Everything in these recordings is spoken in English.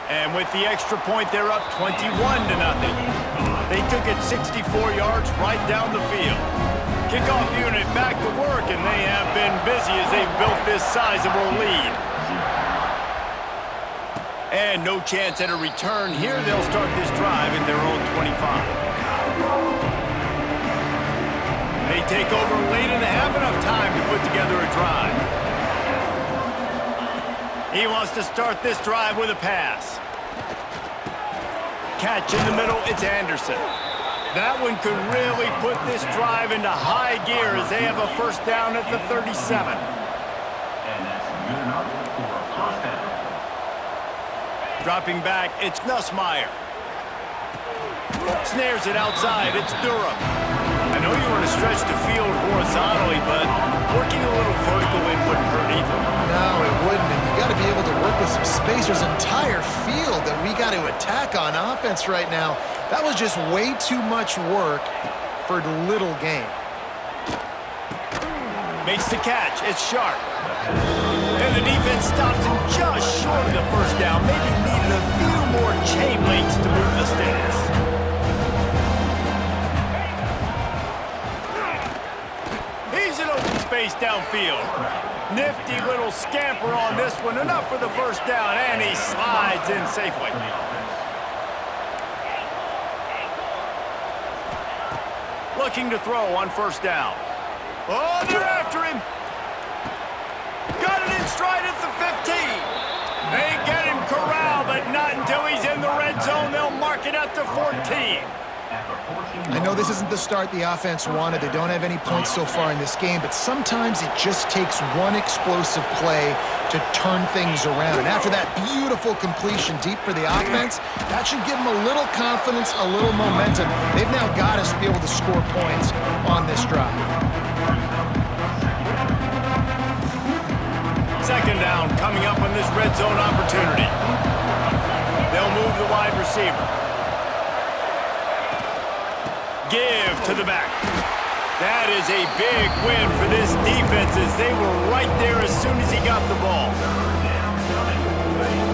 And with the extra point, they're up 21-0. They took it 64 yards right down the field. Kickoff unit back to work, and they have been busy as they've built this sizable lead. And no chance at a return here. They'll start this drive at their own 25. They take over late in the half, enough time to put together a drive. He wants to start this drive with a pass. Catch in the middle, it's Anderson. That one could really put this drive into high gear as they have a first down at the 37. Dropping back, it's Nussmeier. Snares it outside, it's Durham. I know you want to stretch the field horizontally, but working a little vertical in wouldn't hurt either. No, it wouldn't, and you got to be able to work with some space. There's an entire field that we got to attack on offense right now. That was just way too much work for little gain. Makes the catch, it's Sharp. And the defense stops him just short of the first down. Maybe needed a few more chain links to move the sticks. He's in open space downfield. Nifty little scamper on this one. Enough for the first down, and he slides in safely. Looking to throw on first down. Oh, they're after him. Got it in stride at the 15. They get him corralled, but not until he's in the red zone. They'll mark it at the 14. I know this isn't the start the offense wanted. They don't have any points so far in this game, but sometimes it just takes one explosive play to turn things around. And after that beautiful completion deep for the offense, that should give them a little confidence, a little momentum. They've now got us to be able to score points on this drive. Second down coming up on this red zone opportunity. They'll move the wide receiver. Give to the back. That is a big win for this defense as they were right there as soon as he got the ball.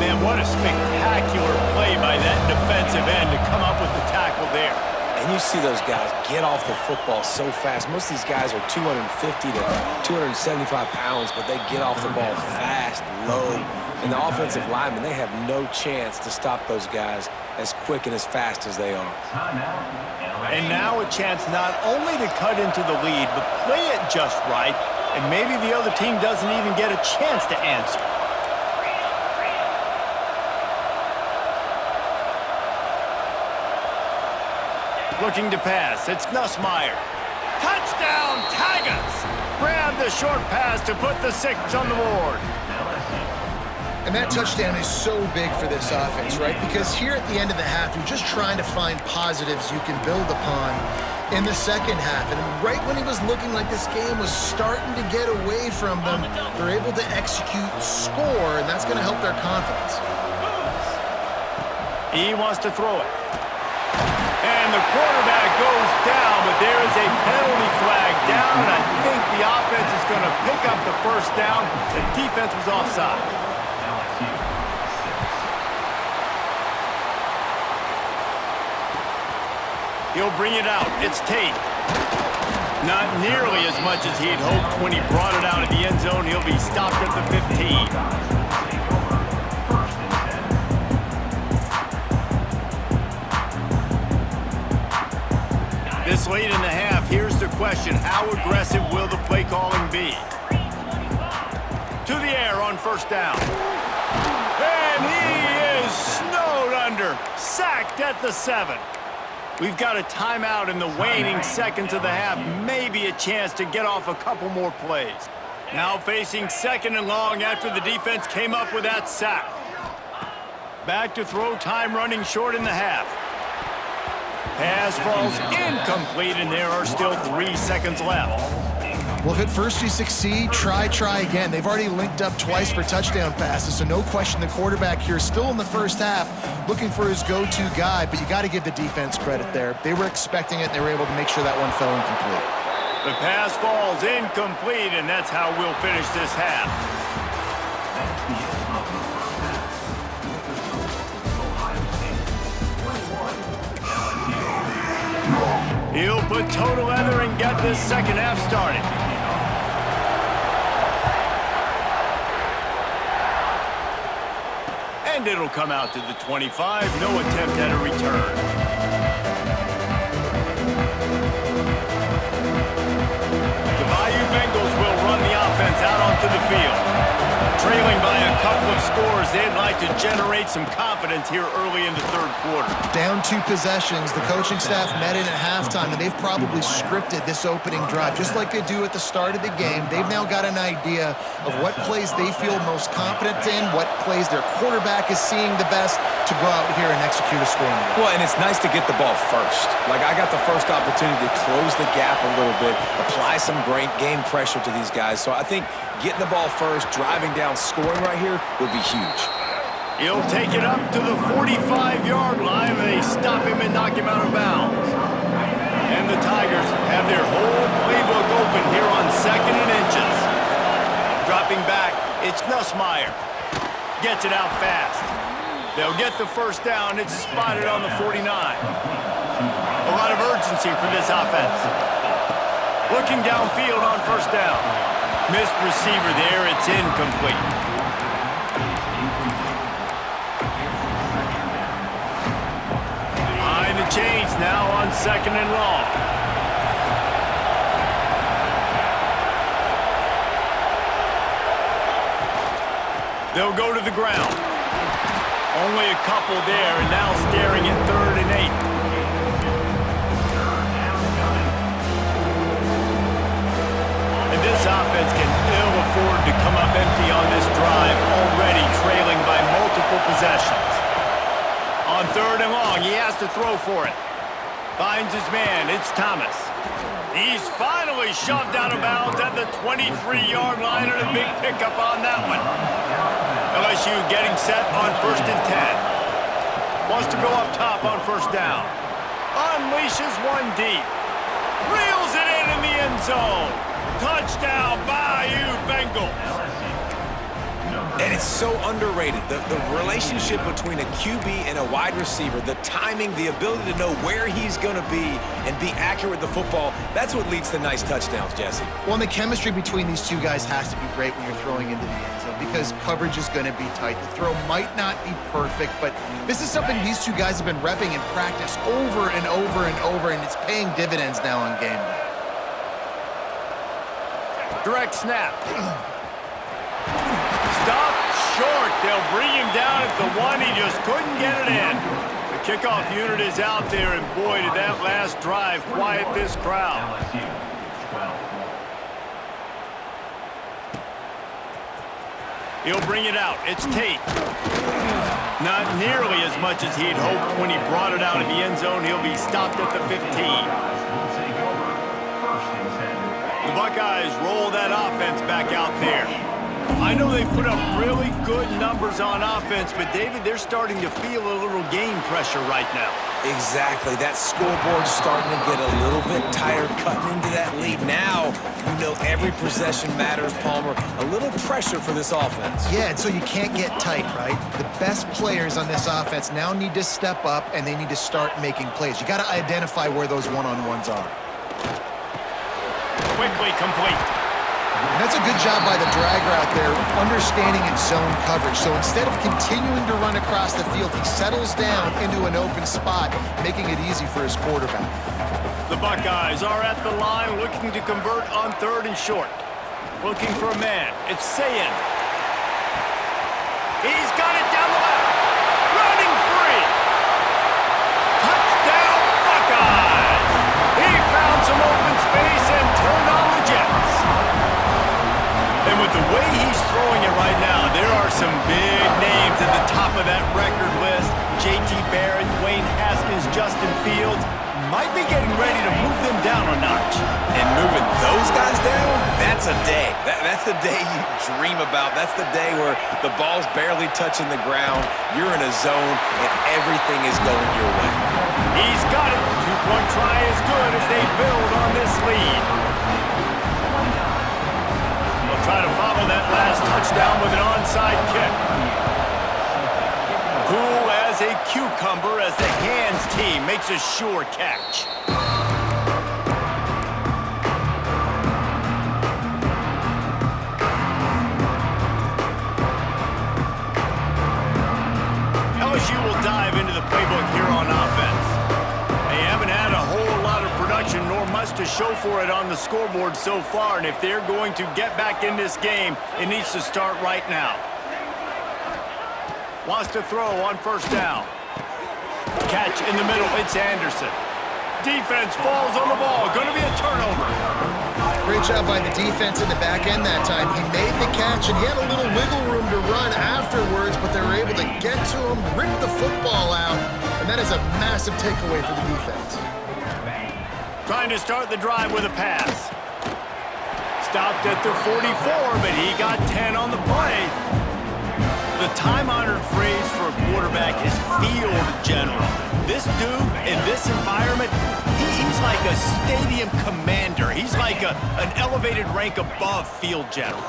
Man, what a spectacular play by that defensive end to come up with the tackle there. And you see those guys get off the football so fast. Most of these guys are 250 to 275 pounds, but they get off the ball fast, low. And the offensive linemen, they have no chance to stop those guys as quick and as fast as they are. And now a chance not only to cut into the lead, but play it just right, and maybe the other team doesn't even get a chance to answer. Looking to pass, it's Nussmeier. Touchdown, Tigers! Grab the short pass to put the 6 on the board. And that touchdown is so big for this offense, right? Because here at the end of the half, you're just trying to find positives you can build upon in the second half. And right when it was looking like this game was starting to get away from them, they're able to execute, score, and that's going to help their confidence. He wants to throw it. And the quarterback goes down, but there is a penalty flag down, and I think the offense is going to pick up the first down. The defense was offside. He'll bring it out. It's Tate. Not nearly as much as he had hoped when he brought it out of the end zone. He'll be stopped at the 15. This late in the half, here's the question. How aggressive will the play calling be? To the air on first down. And he is snowed under. Sacked at the 7. We've got a timeout in the waning seconds of the half. Maybe a chance to get off a couple more plays. Now facing second and long after the defense came up with that sack. Back to throw, time running short in the half. Pass falls incomplete, and there are still 3 seconds left. Well, if at first you succeed, try again. They've already linked up twice for touchdown passes, so no question the quarterback here still in the first half looking for his go-to guy, but you got to give the defense credit there. They were expecting it, and they were able to make sure that one fell incomplete. The pass falls incomplete, and that's how we'll finish this half. He'll put total leather and get this second half started. And it'll come out to the 25. No attempt at a return. The Bayou Bengals will run the offense out onto the field. Trailing by a couple of scores, they'd like to generate some confidence here early in the third quarter. Down 2 possessions. The coaching staff met in at halftime, and they've probably scripted this opening drive, just like they do at the start of the game. They've now got an idea of what plays they feel most confident in, what plays their quarterback is seeing the best to go out here and execute a scoring. Well, and it's nice to get the ball first. Like, I got the first opportunity to close the gap a little bit, apply some great game pressure to these guys. So I think getting the ball first, driving down, scoring right here would be huge. He'll take it up to the 45-yard line. They stop him and knock him out of bounds. And the Tigers have their whole playbook open here on 2nd and inches. Dropping back, it's Nussmeier. Gets it out fast. They'll get the first down. It's spotted on the 49. A lot of urgency for this offense. Looking downfield on first down. Missed receiver there. It's incomplete. Behind the chains now on 2nd and long. They'll go to the ground. Only a couple there, and now staring at 3rd and 8. And this offense can ill afford to come up empty on this drive, already trailing by multiple possessions. On 3rd and long, he has to throw for it. Finds his man, it's Thomas. He's finally shoved out of bounds at the 23-yard line, and a big pickup on that one. LSU getting set on 1st and 10. Wants to go up top on first down. Unleashes one deep. Reels it in the end zone. Touchdown, Bayou Bengals. And it's so underrated. The relationship between a QB and a wide receiver, the timing, the ability to know where he's going to be and be accurate with the football, that's what leads to nice touchdowns, Jesse. Well, and the chemistry between these two guys has to be great when you're throwing into the end zone because coverage is going to be tight. The throw might not be perfect, but this is something these two guys have been repping in practice over and over and over, and it's paying dividends now on game day. Direct snap. Stop short. They'll bring him down at the 1. He just couldn't get it in. The kickoff unit is out there, and boy, did that last drive quiet this crowd. He'll bring it out. It's Tate. Not nearly as much as he'd hoped when he brought it out of the end zone. He'll be stopped at the 15. The Buckeyes roll that offense back out there. I know they've put up really good numbers on offense, but, David, they're starting to feel a little game pressure right now. Exactly. That scoreboard's starting to get a little bit tired cutting into that lead. Now, you know every possession matters, Palmer. A little pressure for this offense. Yeah, and so you can't get tight, right? The best players on this offense now need to step up, and they need to start making plays. You got to identify where those one-on-ones are. Quickly complete. And that's a good job by the dragger out there, understanding its zone coverage. So instead of continuing to run across the field, he settles down into an open spot, making it easy for his quarterback. The Buckeyes are at the line looking to convert on 3rd and short. Looking for a man. It's Sayin. He's got it down the left. Running free. Touchdown, Buckeyes. He found some open space and turned on the Jets. And with the way he's throwing it right now, there are some big names at the top of that record list. J.T. Barrett, Dwayne Haskins, Justin Fields might be getting ready to move them down a notch. And moving those guys down, that's a day. That's the day you dream about. That's the day where the ball's barely touching the ground, you're in a zone, and everything is going your way. He's got it. Two-point try is good as they build on this lead. They'll try to follow that last touchdown with an onside kick. Cool as a cucumber as the hands team makes a sure catch. LSU will dive into the playbook here on offense. They haven't had a whole lot of production nor much to show for it on the scoreboard so far, and if they're going to get back in this game, it needs to start right now. Wants to throw on first down. Catch in the middle, it's Anderson. Defense falls on the ball, going to be a turnover. Great job by the defense in the back end that time. He made the catch, and he had a little wiggle room to run afterwards, but they were able to get to him, rip the football out, and that is a massive takeaway for the defense. Trying to start the drive with a pass. Stopped at the 44, but he got 10 on the play. The time-honored phrase for a quarterback is field general. This dude, in this environment, he's like a stadium commander. He's like an elevated rank above field general.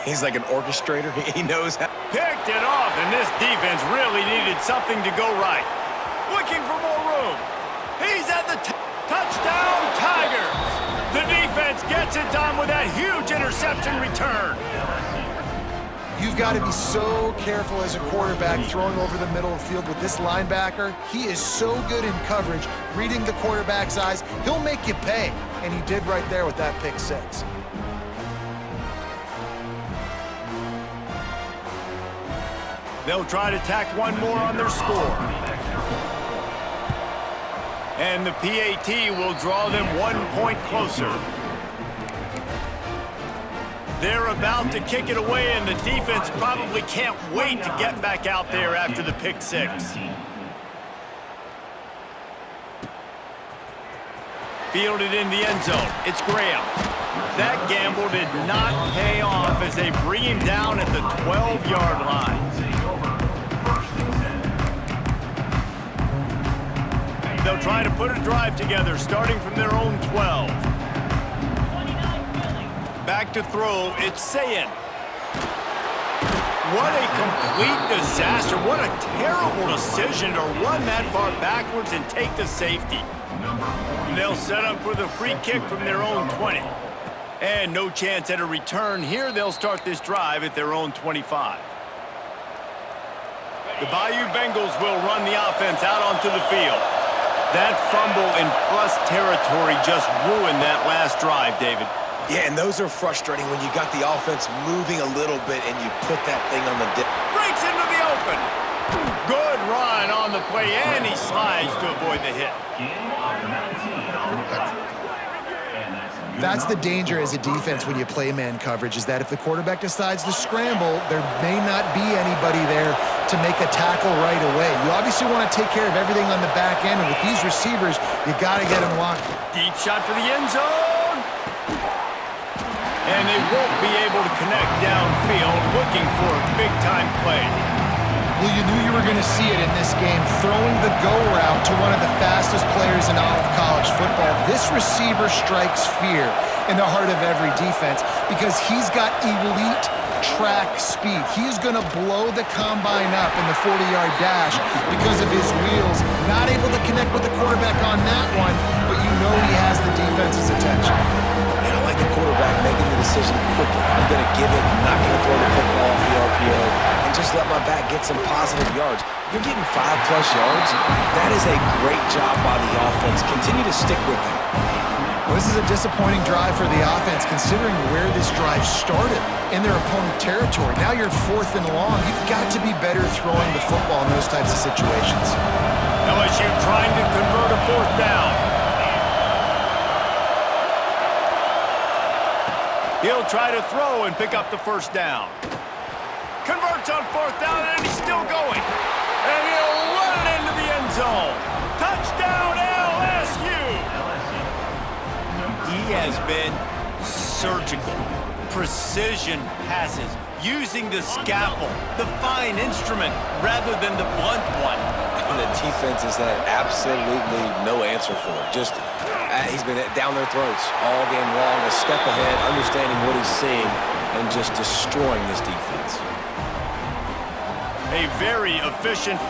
He's like an orchestrator. He knows how. Picked it off, and this defense really needed something to go right. Looking for more room. He's at the touchdown, Tigers. The defense gets it done with that huge interception return. You've got to be so careful as a quarterback throwing over the middle of the field with this linebacker. He is so good in coverage, reading the quarterback's eyes. He'll make you pay, and he did right there with that pick six. They'll try to tack one more on their score. And the PAT will draw them 1 point closer. They're about to kick it away, and the defense probably can't wait to get back out there after the pick six. Fielded in the end zone. It's Graham. That gamble did not pay off as they bring him down at the 12-yard line. They'll try to put a drive together, starting from their own 12. Back to throw, it's Sayin. What a complete disaster. What a terrible decision to run that far backwards and take the safety. And they'll set up for the free kick from their own 20. And no chance at a return here. They'll start this drive at their own 25. The Bayou Bengals will run the offense out onto the field. That fumble in plus territory just ruined that last drive, David. Yeah, and those are frustrating when you got the offense moving a little bit and you put that thing on the dip. Breaks into the open. Good run on the play, and he slides to avoid the hit. That's the danger as a defense when you play man coverage, is that if the quarterback decides to scramble, there may not be anybody there to make a tackle right away. You obviously want to take care of everything on the back end, and with these receivers, you got to get them locked. Deep shot for the end zone. And they won't be able to connect downfield, looking for a big-time play. Well, you knew you were going to see it in this game, throwing the go route to one of the fastest players in all of college football. This receiver strikes fear in the heart of every defense because he's got elite track speed. He's going to blow the combine up in the 40-yard dash because of his wheels. Not able to connect with the quarterback on that one, but you know he has the defense's attention. And I like the quarterback making the decision quickly. I'm going to give it. I'm not going to throw the football off the RPO and just let my back get some positive yards. You're getting 5+ yards. That is a great job by the offense. Continue to stick with that. Well, this is a disappointing drive for the offense considering where this drive started in their opponent territory. Now you're 4th and long. You've got to be better throwing the football in those types of situations. LSU trying to convert a 4th down. He'll try to throw and pick up the first down. Converts on 4th down, and he's still going. And he'll run it into the end zone. Touchdown, LSU! He has been surgical. Precision passes, using the scalpel, the fine instrument, rather than the blunt one. And the defense has had absolutely no answer for it. Just, he's been down their throats all game long, a step ahead, understanding what he's seeing, and just destroying this defense. A very efficient